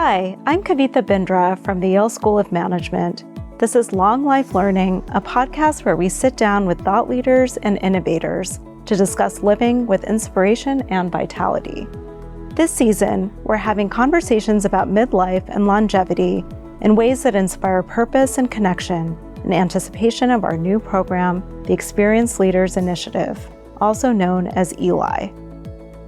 Hi, I'm Kavitha Bindra from the Yale School of Management. This is Long Life Learning, a podcast where we sit down with thought leaders and innovators to discuss living with inspiration and vitality. This season, we're having conversations about midlife and longevity in ways that inspire purpose and connection in anticipation of our new program, the Experienced Leaders Initiative, also known as ELI.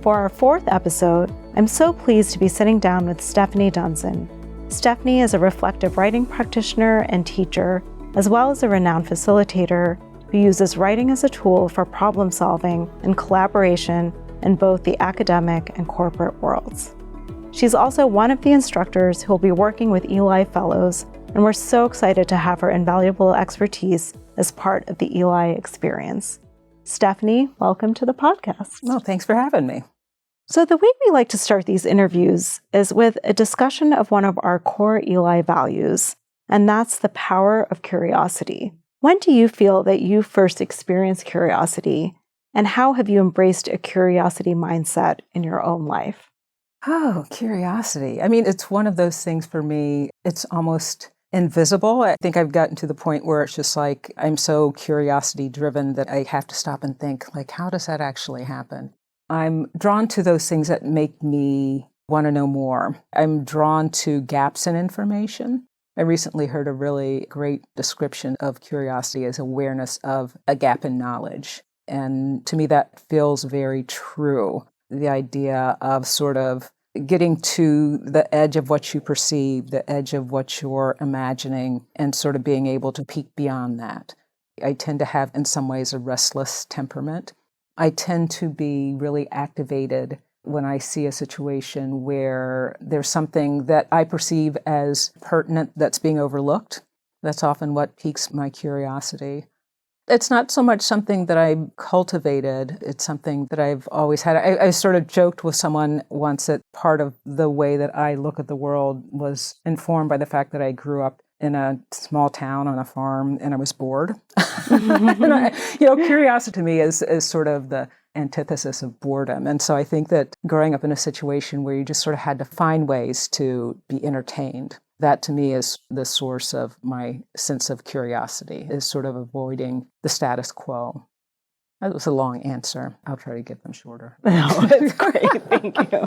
For our fourth episode, I'm so pleased to be sitting down with Stephanie Dunson. Stephanie is a reflective writing practitioner and teacher, as well as a renowned facilitator who uses writing as a tool for problem solving and collaboration in both the academic and corporate worlds. She's also one of the instructors who will be working with ELI Fellows, and we're so excited to have her invaluable expertise as part of the ELI experience. Stephanie, welcome to the podcast. Well, thanks for having me. So the way we like to start these interviews is with a discussion of one of our core ELI values, and that's the power of curiosity. When do you feel that you first experienced curiosity, and how have you embraced a curiosity mindset in your own life? Oh, curiosity. I mean, it's one of those things for me, it's almost invisible. I think I've gotten to the point where it's just like, I'm so curiosity driven that I have to stop and think, like, how does that actually happen? I'm drawn to those things that make me want to know more. I'm drawn to gaps in information. I recently heard a really great description of curiosity as awareness of a gap in knowledge. And to me, that feels very true. The idea of sort of getting to the edge of what you perceive, the edge of what you're imagining, and sort of being able to peek beyond that. I tend to have, in some ways, a restless temperament. I tend to be really activated when I see a situation where there's something that I perceive as pertinent that's being overlooked. That's often what piques my curiosity. It's not so much something that I cultivated. It's something that I've always had. I sort of joked with someone once that part of the way that I look at the world was informed by the fact that I grew up in a small town on a farm and I was bored. And curiosity to me is sort of the antithesis of boredom. And so I think that growing up in a situation where you just sort of had to find ways to be entertained, that to me is the source of my sense of curiosity, is sort of avoiding the status quo. That was a long answer. I'll try to get them shorter. No, that's great. Thank you.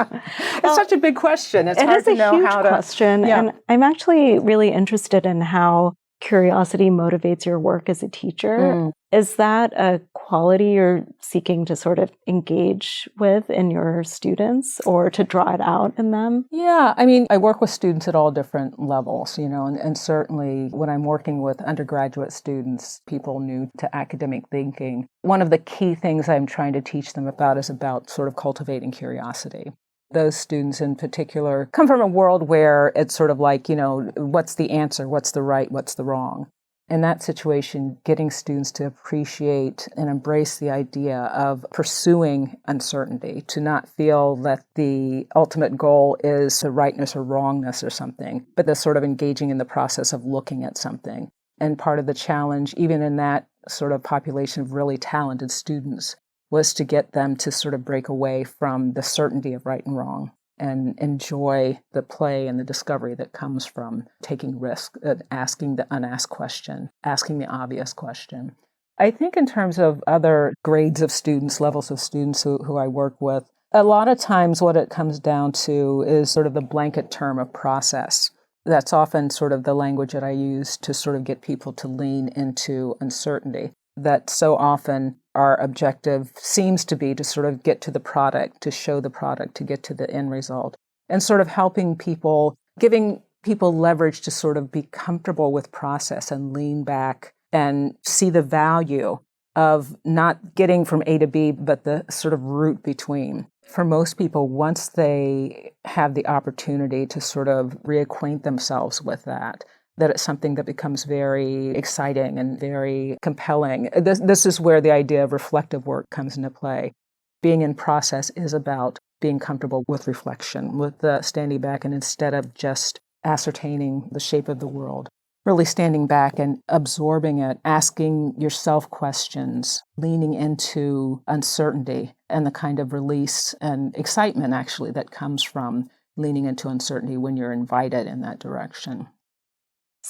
It's such a big question. It's hard to know how to. It is a huge question. Yeah. And I'm actually really interested in how curiosity motivates your work as a teacher. Is that a quality you're seeking to sort of engage with in your students or to draw it out in them? Yeah, I mean, I work with students at all different levels, and certainly when I'm working with undergraduate students, people new to academic thinking, one of the key things I'm trying to teach them about is about sort of cultivating curiosity. Those students in particular come from a world where it's sort of like, what's the answer? What's the right? What's the wrong? In that situation, getting students to appreciate and embrace the idea of pursuing uncertainty, to not feel that the ultimate goal is the rightness or wrongness or something, but the sort of engaging in the process of looking at something. And part of the challenge, even in that sort of population of really talented students, was to get them to sort of break away from the certainty of right and wrong and enjoy the play and the discovery that comes from taking risk, asking the unasked question, asking the obvious question. I think in terms of other grades of students, levels of students who I work with, a lot of times what it comes down to is sort of the blanket term of process. That's often sort of the language that I use to sort of get people to lean into uncertainty. That so often our objective seems to be to sort of get to the product, to show the product, to get to the end result, and sort of helping people, giving people leverage to sort of be comfortable with process and lean back and see the value of not getting from A to B, but the sort of route between. For most people, once they have the opportunity to sort of reacquaint themselves with that it's something that becomes very exciting and very compelling. This is where the idea of reflective work comes into play. Being in process is about being comfortable with reflection, with standing back and instead of just ascertaining the shape of the world, really standing back and absorbing it, asking yourself questions, leaning into uncertainty and the kind of release and excitement actually that comes from leaning into uncertainty when you're invited in that direction.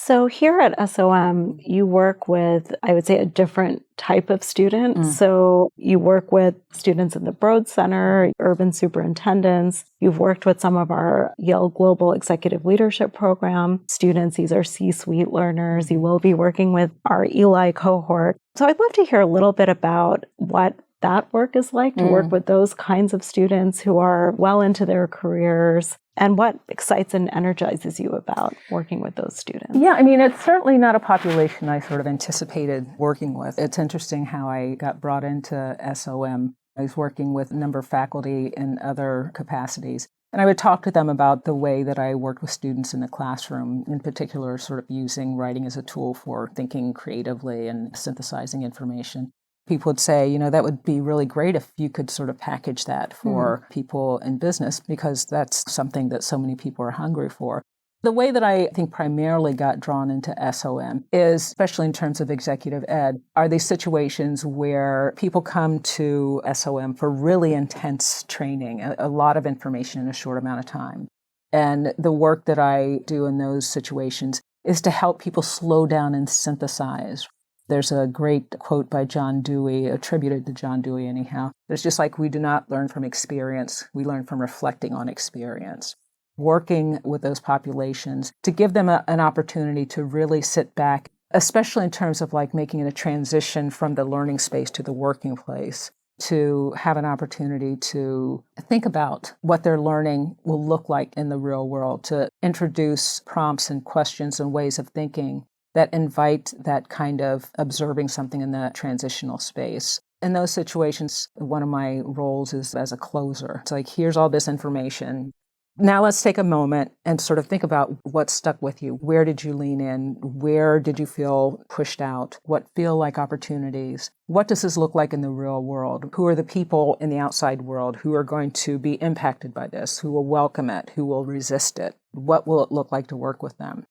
So here at SOM, you work with, I would say, a different type of student. So you work with students in the Broad Center, urban superintendents. You've worked with some of our Yale Global Executive Leadership Program students. These are C-suite learners. You will be working with our Eli cohort. So I'd love to hear a little bit about what that work is like to work with those kinds of students who are well into their careers, and what excites and energizes you about working with those students. Yeah, I mean, it's certainly not a population I sort of anticipated working with. It's interesting how I got brought into SOM. I was working with a number of faculty in other capacities. And I would talk to them about the way that I worked with students in the classroom, in particular, sort of using writing as a tool for thinking creatively and synthesizing information. People would say, that would be really great if you could sort of package that for people in business, because that's something that so many people are hungry for. The way that I think primarily got drawn into SOM is, especially in terms of executive ed, are these situations where people come to SOM for really intense training, a lot of information in a short amount of time. And the work that I do in those situations is to help people slow down and synthesize. There's a great quote by John Dewey, attributed to John Dewey anyhow. It's just like, we do not learn from experience, we learn from reflecting on experience. Working with those populations to give them an opportunity to really sit back, especially in terms of like making a transition from the learning space to the working place, to have an opportunity to think about what their learning will look like in the real world, to introduce prompts and questions and ways of thinking that invite that kind of observing something in the transitional space. In those situations, one of my roles is as a closer. It's like, here's all this information. Now let's take a moment and sort of think about what stuck with you. Where did you lean in? Where did you feel pushed out? What feel like opportunities? What does this look like in the real world? Who are the people in the outside world who are going to be impacted by this? Who will welcome it? Who will resist it? What will it look like to work with them?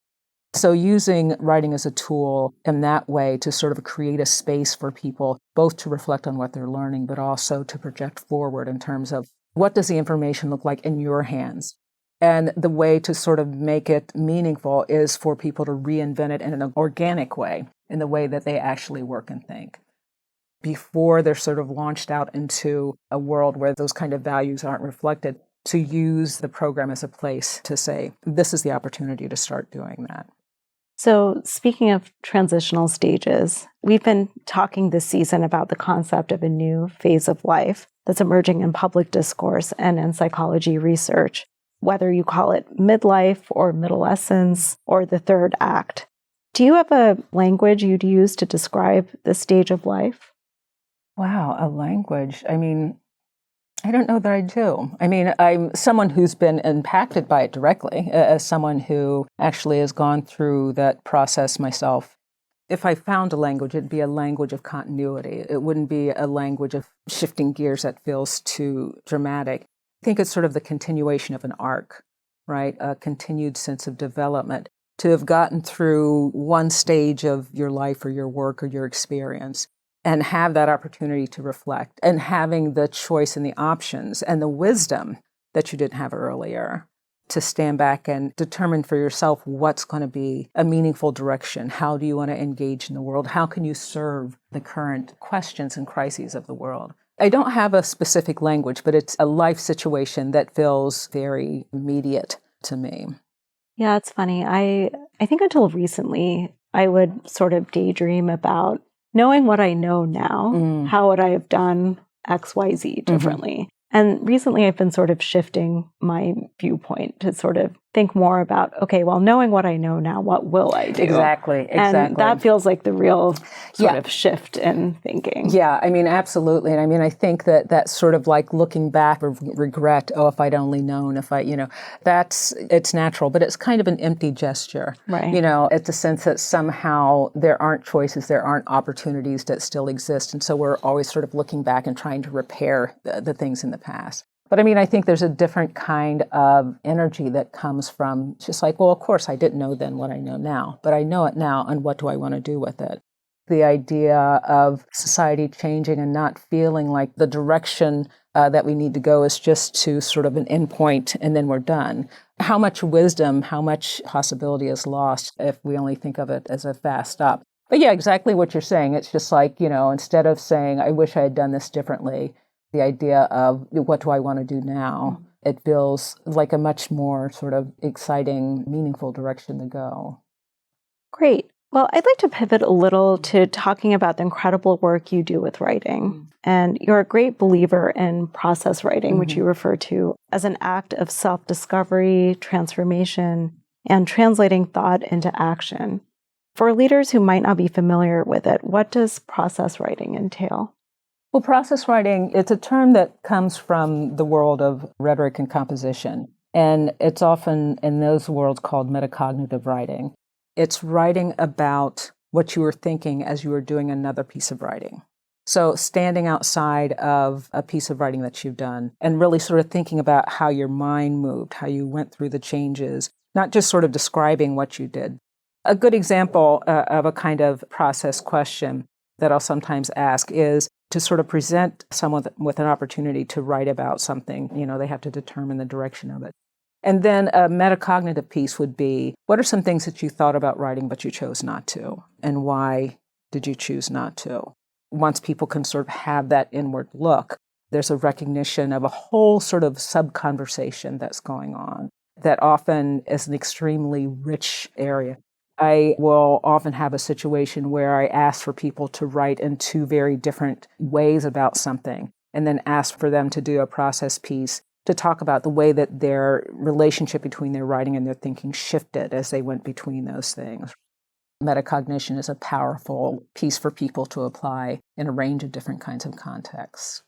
So using writing as a tool in that way to sort of create a space for people, both to reflect on what they're learning, but also to project forward in terms of what does the information look like in your hands? And the way to sort of make it meaningful is for people to reinvent it in an organic way, in the way that they actually work and think, before they're sort of launched out into a world where those kind of values aren't reflected, to use the program as a place to say, this is the opportunity to start doing that. So speaking of transitional stages, we've been talking this season about the concept of a new phase of life that's emerging in public discourse and in psychology research, whether you call it midlife or midolescence or the third act. Do you have a language you'd use to describe this stage of life? Wow, a language. I mean, I don't know that I do. I mean, I'm someone who's been impacted by it directly, as someone who actually has gone through that process myself. If I found a language, it'd be a language of continuity. It wouldn't be a language of shifting gears that feels too dramatic. I think it's sort of the continuation of an arc, right? A continued sense of development. To have gotten through one stage of your life or your work or your experience, and have that opportunity to reflect, and having the choice and the options and the wisdom that you didn't have earlier, to stand back and determine for yourself what's going to be a meaningful direction. How do you want to engage in the world? How can you serve the current questions and crises of the world? I don't have a specific language, but it's a life situation that feels very immediate to me. Yeah, it's funny. I think until recently, I would sort of daydream about knowing what I know now, how would I have done X, Y, Z differently? And recently I've been sort of shifting my viewpoint to sort of think more about, okay, well, knowing what I know now, what will I do? Exactly. And that feels like the real sort of shift in thinking. Yeah, I mean, absolutely. And I mean, I think that that's sort of like looking back or regret, oh, if I'd only known, it's natural, but it's kind of an empty gesture. Right. It's a sense that somehow there aren't choices, there aren't opportunities that still exist. And so we're always sort of looking back and trying to repair the things in the past. But I mean, I think there's a different kind of energy that comes from just like, well, of course, I didn't know then what I know now, but I know it now, and what do I want to do with it? The idea of society changing and not feeling like the direction that we need to go is just to sort of an endpoint and then we're done. How much wisdom, how much possibility is lost if we only think of it as a fast stop. But yeah, exactly what you're saying. It's just like, instead of saying, I wish I had done this differently, the idea of what do I want to do now? It feels like a much more sort of exciting, meaningful direction to go. Great. Well, I'd like to pivot a little to talking about the incredible work you do with writing. And you're a great believer in process writing, which you refer to as an act of self-discovery, transformation, and translating thought into action. For leaders who might not be familiar with it, what does process writing entail? Well, process writing, it's a term that comes from the world of rhetoric and composition. And it's often in those worlds called metacognitive writing. It's writing about what you were thinking as you were doing another piece of writing. So standing outside of a piece of writing that you've done and really sort of thinking about how your mind moved, how you went through the changes, not just sort of describing what you did. A good example of a kind of process question that I'll sometimes ask is to sort of present someone with an opportunity to write about something. They have to determine the direction of it. And then a metacognitive piece would be, what are some things that you thought about writing but you chose not to? And why did you choose not to? Once people can sort of have that inward look, there's a recognition of a whole sort of sub-conversation that's going on that often is an extremely rich area. I will often have a situation where I ask for people to write in two very different ways about something, and then ask for them to do a process piece to talk about the way that their relationship between their writing and their thinking shifted as they went between those things. Metacognition is a powerful piece for people to apply in a range of different kinds of contexts.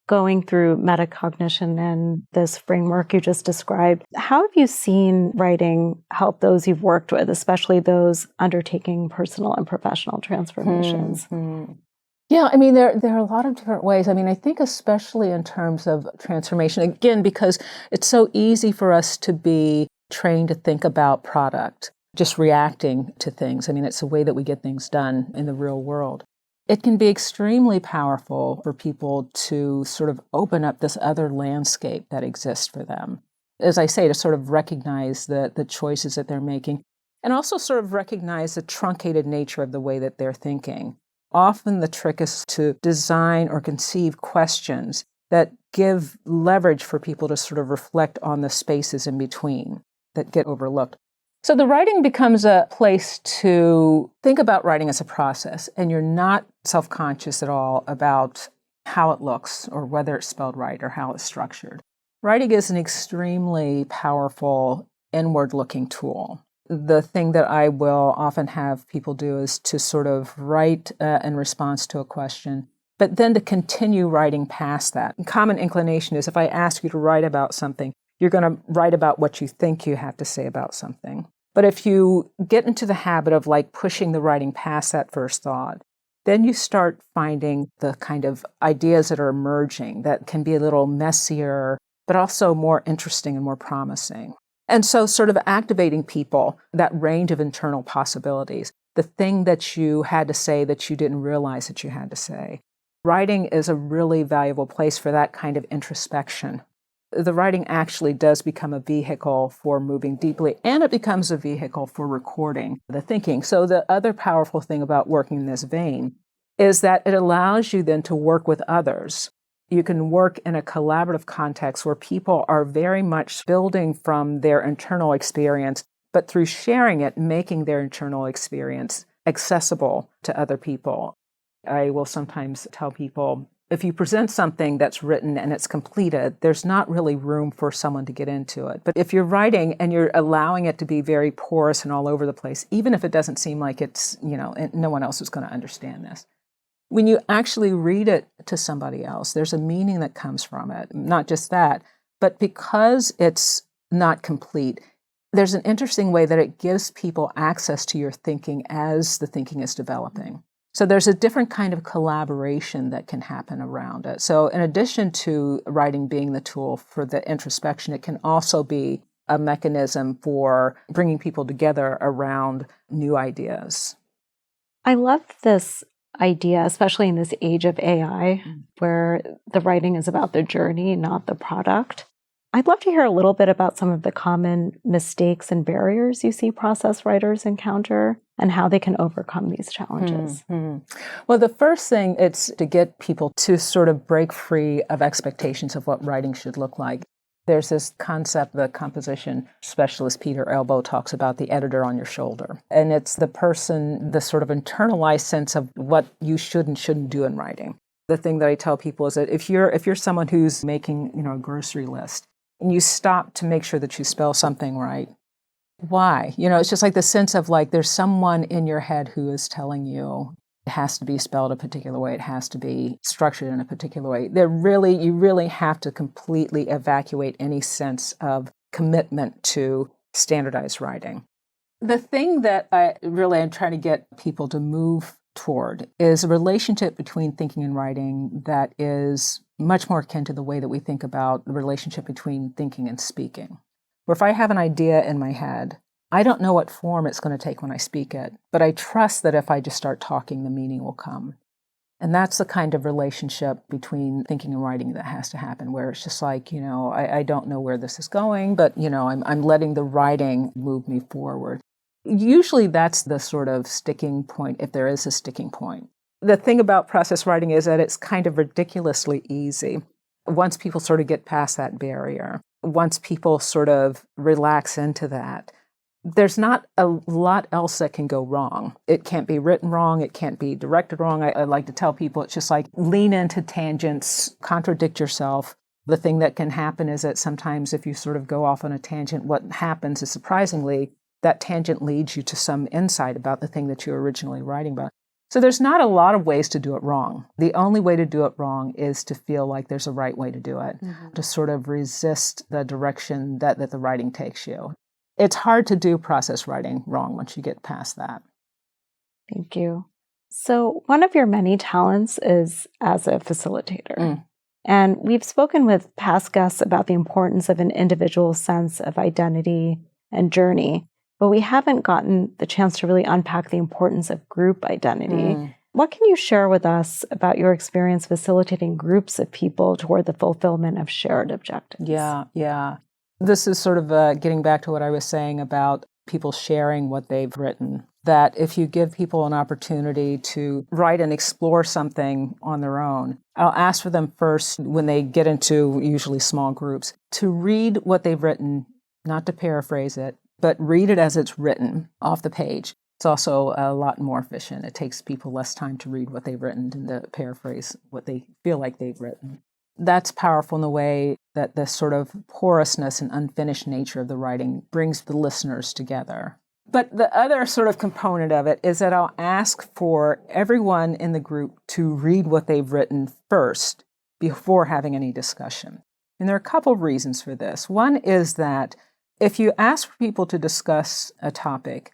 Going through metacognition and this framework you just described, how have you seen writing help those you've worked with, especially those undertaking personal and professional transformations? Yeah, I mean, there are a lot of different ways. I mean, I think especially in terms of transformation, again, because it's so easy for us to be trained to think about product, just reacting to things. I mean, it's the way that we get things done in the real world. It can be extremely powerful for people to sort of open up this other landscape that exists for them. As I say, to sort of recognize the choices that they're making and also sort of recognize the truncated nature of the way that they're thinking. Often the trick is to design or conceive questions that give leverage for people to sort of reflect on the spaces in between that get overlooked. So the writing becomes a place to think about writing as a process, and you're not self-conscious at all about how it looks or whether it's spelled right or how it's structured. Writing is an extremely powerful inward-looking tool. The thing that I will often have people do is to sort of write in response to a question, but then to continue writing past that. A common inclination is if I ask you to write about something, you're going to write about what you think you have to say about something. But if you get into the habit of like pushing the writing past that first thought, then you start finding the kind of ideas that are emerging that can be a little messier, but also more interesting and more promising. And so sort of activating people, that range of internal possibilities, the thing that you had to say that you didn't realize that you had to say. Writing is a really valuable place for that kind of introspection. The writing actually does become a vehicle for moving deeply, and it becomes a vehicle for recording the thinking. So the other powerful thing about working in this vein is that it allows you then to work with others. You can work in a collaborative context where people are very much building from their internal experience, but through sharing it, making their internal experience accessible to other people. I will sometimes tell people, if you present something that's written and it's completed, there's not really room for someone to get into it. But if you're writing and you're allowing it to be very porous and all over the place, even if it doesn't seem like it's, and no one else is going to understand this. When you actually read it to somebody else, there's a meaning that comes from it. Not just that, but because it's not complete, there's an interesting way that it gives people access to your thinking as the thinking is developing. So there's a different kind of collaboration that can happen around it. So in addition to writing being the tool for the introspection, it can also be a mechanism for bringing people together around new ideas. I love this idea, especially in this age of AI, where the writing is about the journey, not the product. I'd love to hear a little bit about some of the common mistakes and barriers you see process writers encounter and how they can overcome these challenges. Well, the first thing is to get people to sort of break free of expectations of what writing should look like. There's this concept, the composition specialist Peter Elbow talks about the editor on your shoulder. And it's the person, the sort of internalized sense of what you should and shouldn't do in writing. The thing that I tell people is that if you're someone who's making, a grocery list, and you stop to make sure that you spell something right, why? It's just like the sense of like there's someone in your head who is telling you it has to be spelled a particular way, it has to be structured in a particular way. You really have to completely evacuate any sense of commitment to standardized writing. The thing that I'm trying to get people to move toward is a relationship between thinking and writing that is much more akin to the way that we think about the relationship between thinking and speaking. Where if I have an idea in my head, I don't know what form it's going to take when I speak it, but I trust that if I just start talking, the meaning will come. And that's the kind of relationship between thinking and writing that has to happen, where it's just like, I don't know where this is going, but, I'm letting the writing move me forward. Usually that's the sort of sticking point, if there is a sticking point. The thing about process writing is that it's kind of ridiculously easy. Once people sort of get past that barrier, once people sort of relax into that, there's not a lot else that can go wrong. It can't be written wrong. It can't be directed wrong. I like to tell people it's just like lean into tangents, contradict yourself. The thing that can happen is that sometimes if you sort of go off on a tangent, what happens is surprisingly, that tangent leads you to some insight about the thing that you were originally writing about. So there's not a lot of ways to do it wrong. The only way to do it wrong is to feel like there's a right way to do it, to sort of resist the direction that the writing takes you. It's hard to do process writing wrong once you get past that. Thank you. So one of your many talents is as a facilitator. And we've spoken with past guests about the importance of an individual's sense of identity and journey, but we haven't gotten the chance to really unpack the importance of group identity. What can you share with us about your experience facilitating groups of people toward the fulfillment of shared objectives? Yeah. This is sort of getting back to what I was saying about people sharing what they've written, that if you give people an opportunity to write and explore something on their own, I'll ask for them first, when they get into usually small groups, to read what they've written, not to paraphrase it, but read it as it's written off the page. It's also a lot more efficient. It takes people less time to read what they've written than to paraphrase what they feel like they've written. That's powerful in the way that the sort of porousness and unfinished nature of the writing brings the listeners together. But the other sort of component of it is that I'll ask for everyone in the group to read what they've written first before having any discussion. And there are a couple of reasons for this. One is that if you ask for people to discuss a topic,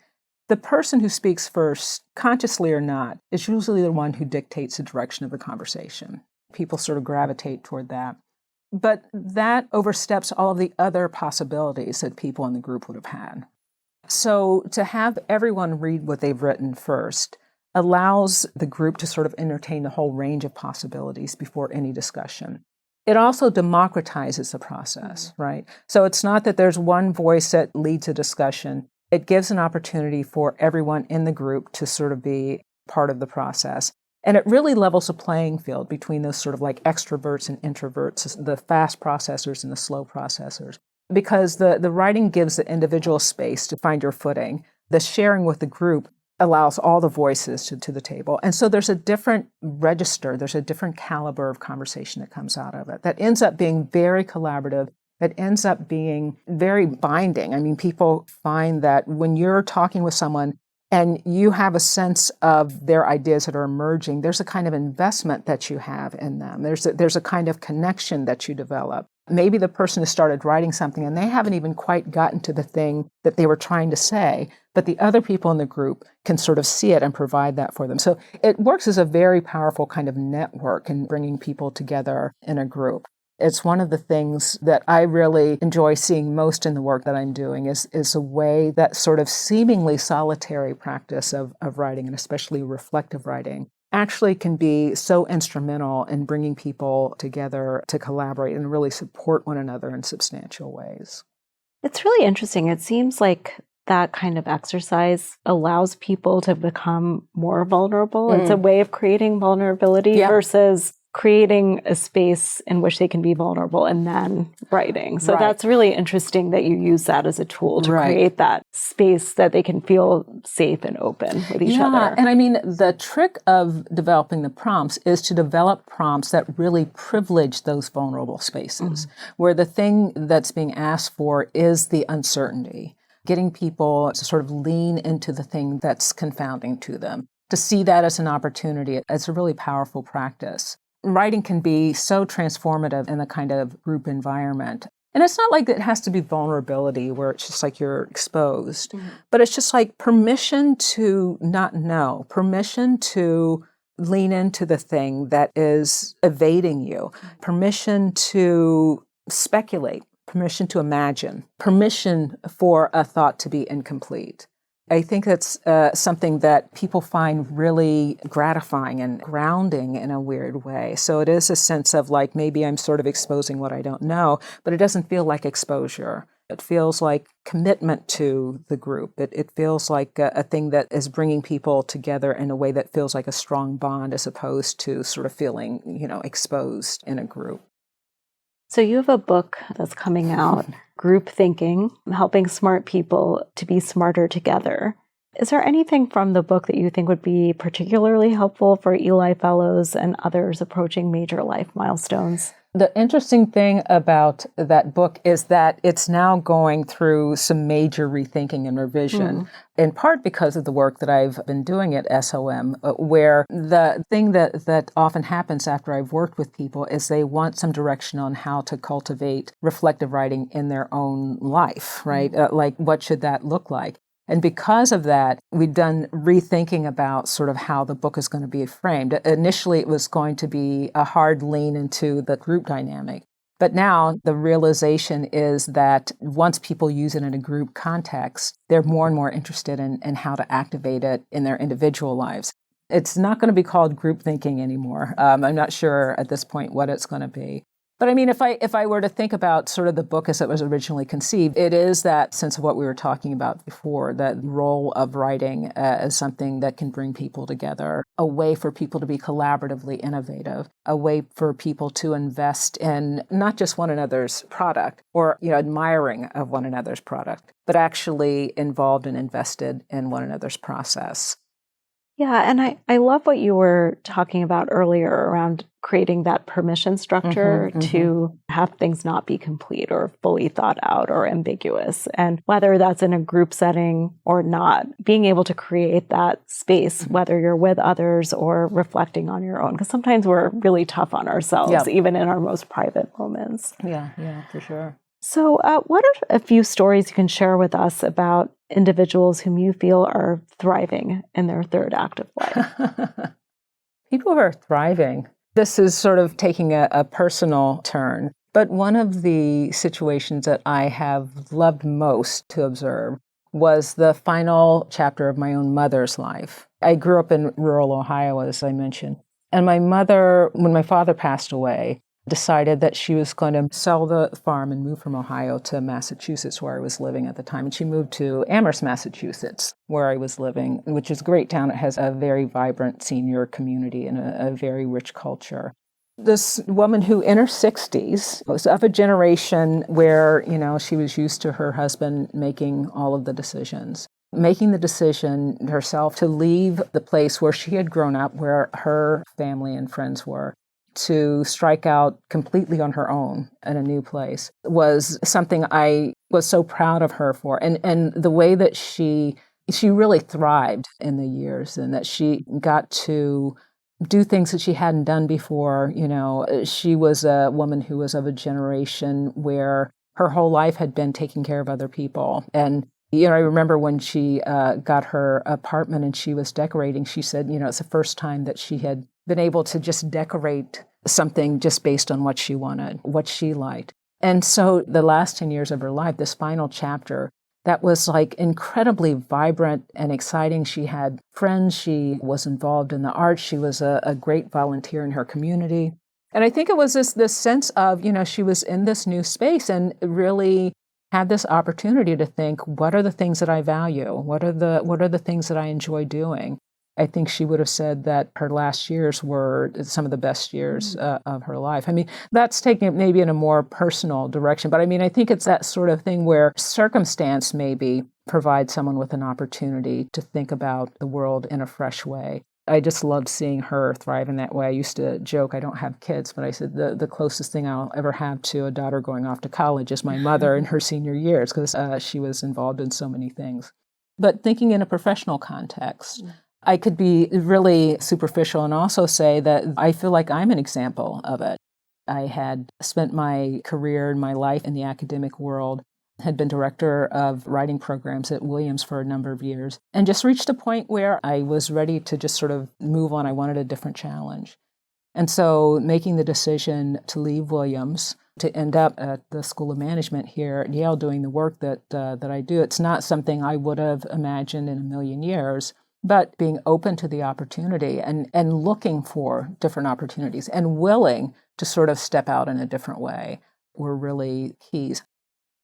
the person who speaks first, consciously or not, is usually the one who dictates the direction of the conversation. People sort of gravitate toward that. But that oversteps all of the other possibilities that people in the group would have had. So to have everyone read what they've written first allows the group to sort of entertain the whole range of possibilities before any discussion. It also democratizes the process, right? So it's not that there's one voice that leads a discussion. It gives an opportunity for everyone in the group to sort of be part of the process. And it really levels the playing field between those sort of like extroverts and introverts, the fast processors and the slow processors. Because the writing gives the individual space to find your footing. The sharing with the group allows all the voices to the table. And so there's a different register, there's a different caliber of conversation that comes out of it that ends up being very collaborative, that ends up being very binding. I mean, people find that when you're talking with someone and you have a sense of their ideas that are emerging, there's a kind of investment that you have in them. There's a kind of connection that you develop. Maybe the person has started writing something and they haven't even quite gotten to the thing that they were trying to say, but the other people in the group can sort of see it and provide that for them. So it works as a very powerful kind of network in bringing people together in a group. It's one of the things that I really enjoy seeing most in the work that I'm doing is a way that sort of seemingly solitary practice of writing, and especially reflective writing, actually can be so instrumental in bringing people together to collaborate and really support one another in substantial ways. It's really interesting. It seems like that kind of exercise allows people to become more vulnerable. It's a way of creating vulnerability versus creating a space in which they can be vulnerable and then writing. So that's really interesting that you use that as a tool to create that space that they can feel safe and open with each other. And I mean, the trick of developing the prompts is to develop prompts that really privilege those vulnerable spaces, where the thing that's being asked for is the uncertainty, getting people to sort of lean into the thing that's confounding to them, to see that as an opportunity. It's a really powerful practice. Writing can be so transformative in the kind of group environment. And it's not like it has to be vulnerability where it's just like you're exposed, but it's just like permission to not know, permission to lean into the thing that is evading you, permission to speculate, permission to imagine, permission for a thought to be incomplete. I think that's something that people find really gratifying and grounding in a weird way. So it is a sense of like, maybe I'm sort of exposing what I don't know, but it doesn't feel like exposure. It feels like commitment to the group. It feels like a thing that is bringing people together in a way that feels like a strong bond as opposed to sort of feeling, exposed in a group. So you have a book that's coming out, Group Thinking, Helping Smart People to Be Smarter Together. Is there anything from the book that you think would be particularly helpful for Eli Fellows and others approaching major life milestones? The interesting thing about that book is that it's now going through some major rethinking and revision, in part because of the work that I've been doing at SOM, where the thing that often happens after I've worked with people is they want some direction on how to cultivate reflective writing in their own life, right? Like, what should that look like? And because of that, we've done rethinking about sort of how the book is going to be framed. Initially, it was going to be a hard lean into the group dynamic. But now the realization is that once people use it in a group context, they're more and more interested in how to activate it in their individual lives. It's not going to be called group thinking anymore. I'm not sure at this point what it's going to be. But I mean, if I were to think about sort of the book as it was originally conceived, it is that sense of what we were talking about before, that role of writing as something that can bring people together, a way for people to be collaboratively innovative, a way for people to invest in not just one another's product or admiring of one another's product, but actually involved and invested in one another's process. Yeah, and I love what you were talking about earlier around creating that permission structure to have things not be complete or fully thought out or ambiguous. And whether that's in a group setting or not, being able to create that space, whether you're with others or reflecting on your own, because sometimes we're really tough on ourselves, even in our most private moments. Yeah, for sure. So what are a few stories you can share with us about individuals whom you feel are thriving in their third act of life? People who are thriving. This is sort of taking a personal turn. But one of the situations that I have loved most to observe was the final chapter of my own mother's life. I grew up in rural Ohio, as I mentioned. And my mother, when my father passed away, decided that she was going to sell the farm and move from Ohio to Massachusetts, where I was living at the time. And she moved to Amherst, Massachusetts, where I was living, which is a great town. It has a very vibrant senior community and a very rich culture. This woman who in her 60s was of a generation where, she was used to her husband making all of the decisions, making the decision herself to leave the place where she had grown up, where her family and friends were, to strike out completely on her own in a new place was something I was so proud of her for. And the way that she really thrived in the years, and that she got to do things that she hadn't done before. She was a woman who was of a generation where her whole life had been taking care of other people. And I remember when she got her apartment and she was decorating, she said, it's the first time that she had been able to just decorate something just based on what she wanted, what she liked. And so the last 10 years of her life, this final chapter, that was like incredibly vibrant and exciting. She had friends. She was involved in the arts. She was a great volunteer in her community. And I think it was this sense of, she was in this new space and really had this opportunity to think, what are the things that I value? What are the things that I enjoy doing? I think she would have said that her last years were some of the best years of her life. I mean, that's taking it maybe in a more personal direction, but I mean, I think it's that sort of thing where circumstance maybe provides someone with an opportunity to think about the world in a fresh way. I just loved seeing her thrive in that way. I used to joke, I don't have kids, but I said the closest thing I'll ever have to a daughter going off to college is my mother in her senior years, because she was involved in so many things. But thinking in a professional context, I could be really superficial and also say that I feel like I'm an example of it. I had spent my career and my life in the academic world, had been director of writing programs at Williams for a number of years, and just reached a point where I was ready to just sort of move on. I wanted a different challenge. And so making the decision to leave Williams to end up at the School of Management here at Yale doing the work that I do, it's not something I would have imagined in a million years. But being open to the opportunity and looking for different opportunities and willing to sort of step out in a different way were really keys.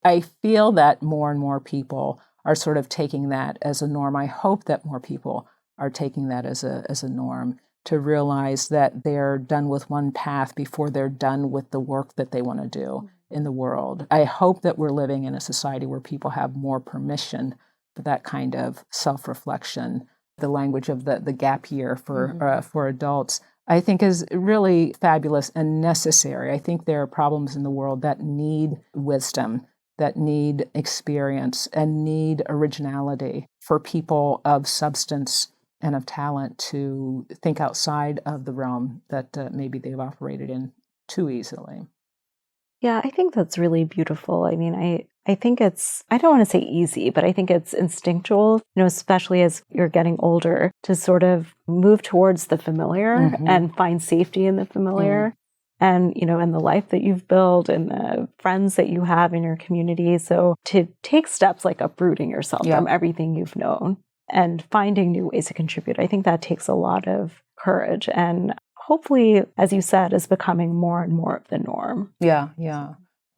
I feel that more and more people are sort of taking that as a norm. I hope that more people are taking that as a norm, to realize that they're done with one path before they're done with the work that they want to do in the world. I hope that we're living in a society where people have more permission for that kind of self-reflection. The language of the gap year for adults, I think is really fabulous and necessary. I think there are problems in the world that need wisdom, that need experience, and need originality for people of substance and of talent to think outside of the realm that maybe they've operated in too easily. Yeah, I think that's really beautiful. I mean, I think I don't want to say easy, but I think it's instinctual, especially as you're getting older, to sort of move towards the familiar and find safety in the familiar and, in the life that you've built and the friends that you have in your community. So to take steps like uprooting yourself from everything you've known and finding new ways to contribute, I think that takes a lot of courage and hopefully, as you said, is becoming more and more of the norm. Yeah.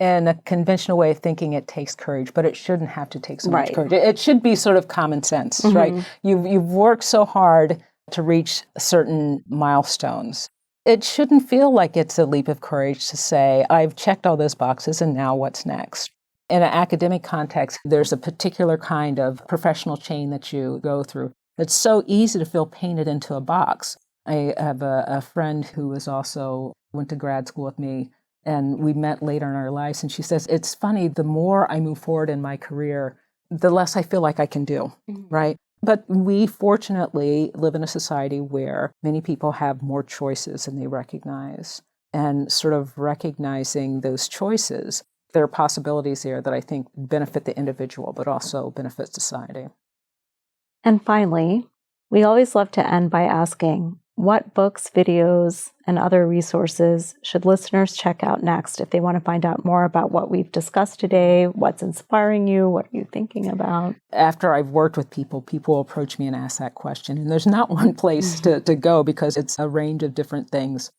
And a conventional way of thinking, it takes courage, but it shouldn't have to take so much courage. It should be sort of common sense, right? You've worked so hard to reach certain milestones. It shouldn't feel like it's a leap of courage to say, I've checked all those boxes and now what's next? In an academic context, there's a particular kind of professional chain that you go through. It's so easy to feel painted into a box. I have a friend who went to grad school with me, and we met later in our lives, and she says, it's funny, the more I move forward in my career, the less I feel like I can do, right? But we fortunately live in a society where many people have more choices than they recognize. And sort of recognizing those choices, there are possibilities there that I think benefit the individual, but also benefit society. And finally, we always love to end by asking, what books, videos, and other resources should listeners check out next if they want to find out more about what we've discussed today? What's inspiring you? What are you thinking about? After I've worked with people approach me and ask that question. And there's not one place to go because it's a range of different things.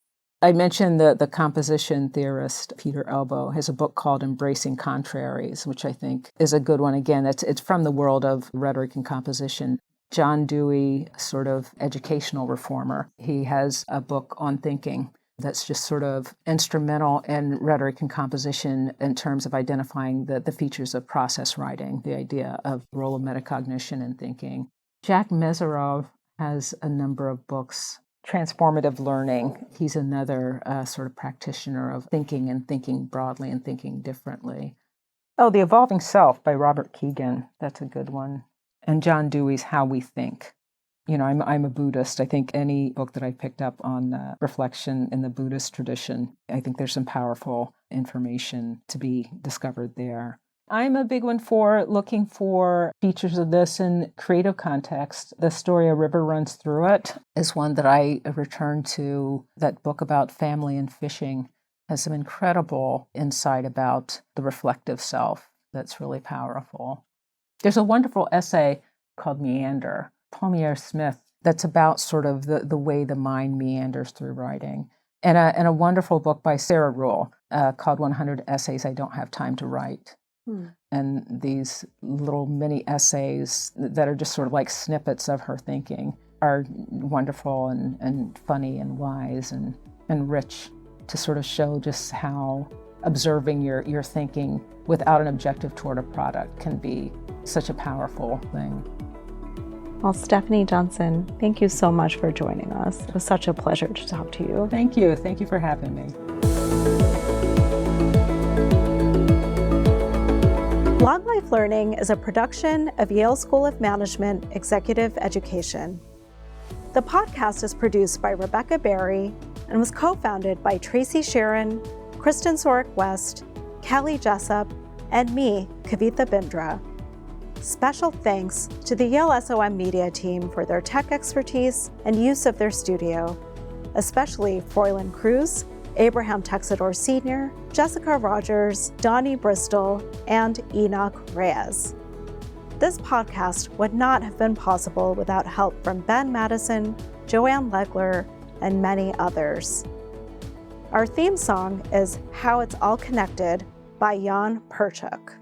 I mentioned the composition theorist Peter Elbow has a book called Embracing Contraries, which I think is a good one. Again, it's from the world of rhetoric and composition. John Dewey, sort of educational reformer, he has a book on thinking that's just sort of instrumental in rhetoric and composition in terms of identifying the features of process writing, the idea of the role of metacognition in thinking. Jack Meserov has a number of books. Transformative learning, he's another sort of practitioner of thinking and thinking broadly and thinking differently. Oh, The Evolving Self by Robert Keegan, that's a good one. And John Dewey's How We Think. I'm a Buddhist. I think any book that I picked up on reflection in the Buddhist tradition, I think there's some powerful information to be discovered there. I'm a big one for looking for features of this in creative context. The story A River Runs Through It is one that I return to. That book about family and fishing has some incredible insight about the reflective self that's really powerful. There's a wonderful essay called Meander, Palmier Smith, that's about sort of the way the mind meanders through writing. And a wonderful book by Sarah Rule called 100 Essays I Don't Have Time to Write. And these little mini essays that are just sort of like snippets of her thinking are wonderful and funny and wise and rich to sort of show just how observing your thinking without an objective toward a product can be such a powerful thing. Well, Stephanie Dunson, thank you so much for joining us. It was such a pleasure to talk to you. Thank you. Thank you for having me. Long Life Learning is a production of Yale School of Management Executive Education. The podcast is produced by Rebecca Berry and was co-founded by Tracy Sharon, Kristen Sorick-West, Callie Jessup, and me, Kavitha Bindra. Special thanks to the Yale SOM Media team for their tech expertise and use of their studio, especially Froylan Cruz, Abraham Texador Sr., Jessica Rogers, Donnie Bristol, and Enoch Reyes. This podcast would not have been possible without help from Ben Madison, Joanne Legler, and many others. Our theme song is How It's All Connected by Jan Perchuk.